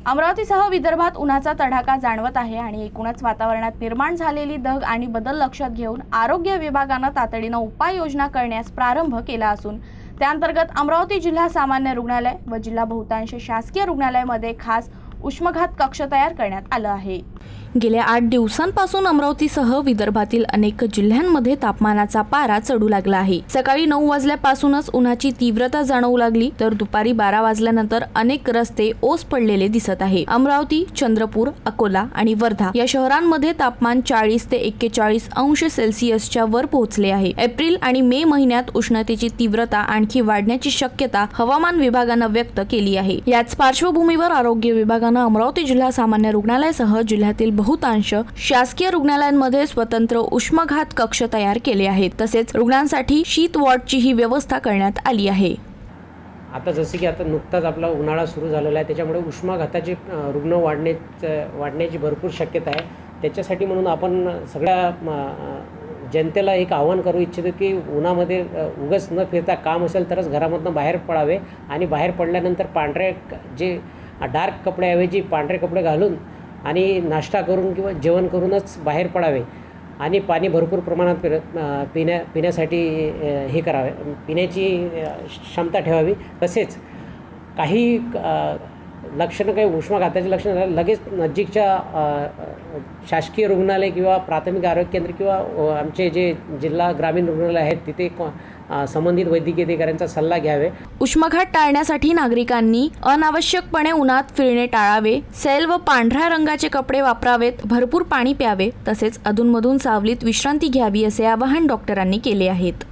अमरावतीसह विदर्भात उन्हाचा तडाखा जाणवत आहे आणि एकूणच वातावरणात निर्माण झालेली धग आणि बदल लक्षात घेऊन आरोग्य विभागाने तातडीने उपाययोजना करण्यास प्रारंभ केला असून त्याअंतर्गत अमरावती जिल्हा सामान्य रुग्णालय व जिल्हा बहुतांश शासकीय रुग्णालयामध्ये खास उष्माघात कक्ष तयार करण्यात आला आहे। गेल्या 8 दिवसांपासून अमरावतीसह विदर्भातील अनेक जिल्ह्यांमध्ये तापमानाचा पारा चढू लागला आहे। सकाळी 9 वाजल्यापासूनच उन्हाची तीव्रता जाणवू लागली तर दुपारी 12 वाजल्यानंतर अनेक रस्ते ओस पडलेले दिसत आहे। अमरावती, चंद्रपूर, अकोला आणि वर्धा या शहरांमध्ये तापमान 40 ते 41 अंश सेल्सिअसच्या वर पोहोचले आहे। एप्रिल आणि मे महिन्यात उष्णतेची तीव्रता आणखी वाढण्याची शक्यता हवामान विभागाने व्यक्त केली आहे। याच पार्श्वभूमीवर आरोग्य विभागाने अमरावती जिल्हा सामान्य रुग्णालयासह जिल्ह्यातील बहुतांश शासकीय रुग्णालयांमध्ये स्वतंत्र उष्माघात कक्ष तयार केले आहेत। तसेच रुग्णांसाठी शीत वॉर्डची ही व्यवस्था करण्यात आली आहे। आता जसे की आता नुकताच आपला उन्हाळा सुरू झालेला आहे, त्याच्यामुळे उष्माघाताचे रुग्ण वाढण्याची भरपूर शक्यता आहे। त्याच्यासाठी म्हणून आपण सगळ्या जनतेला एक आवाहन करू इच्छितो की उन्हामध्ये उगाच न फिरता काम असेल तरच घरामधून बाहेर पडावे आणि बाहेर पडल्यानंतर पांढरे जे डार्क कपड्याऐवजी पांढरे कपडे घालून आणि नाश्ता करून किंवा जेवण करूनच बाहेर पडावे आणि पाणी भरपूर प्रमाणात पिण्यासाठी हे करावे, पिण्याची क्षमता ठेवावी। तसेच काही लक्षणं, काही उष्माघाताची लक्षणं झाली लगेच नजीकच्या शासकीय रुग्णालय किंवा प्राथमिक आरोग्य केंद्र किंवा आमचे जे जिल्हा ग्रामीण रुग्णालय आहेत तिथे संबंधित वैद्यकीय अधिकाऱ्यांचा सल्ला घ्यावे। उष्माघात टाळण्यासाठी नागरिकांनी अनावश्यकपणे उन्हात फिरणे टाळावे, सैल व पांढऱ्या रंगाचे कपडे वापरावेत, भरपूर पाणी प्यावे, तसेच अधूनमधून सावलीत विश्रांती घ्यावी असे आवाहन डॉक्टरांनी केले आहेत।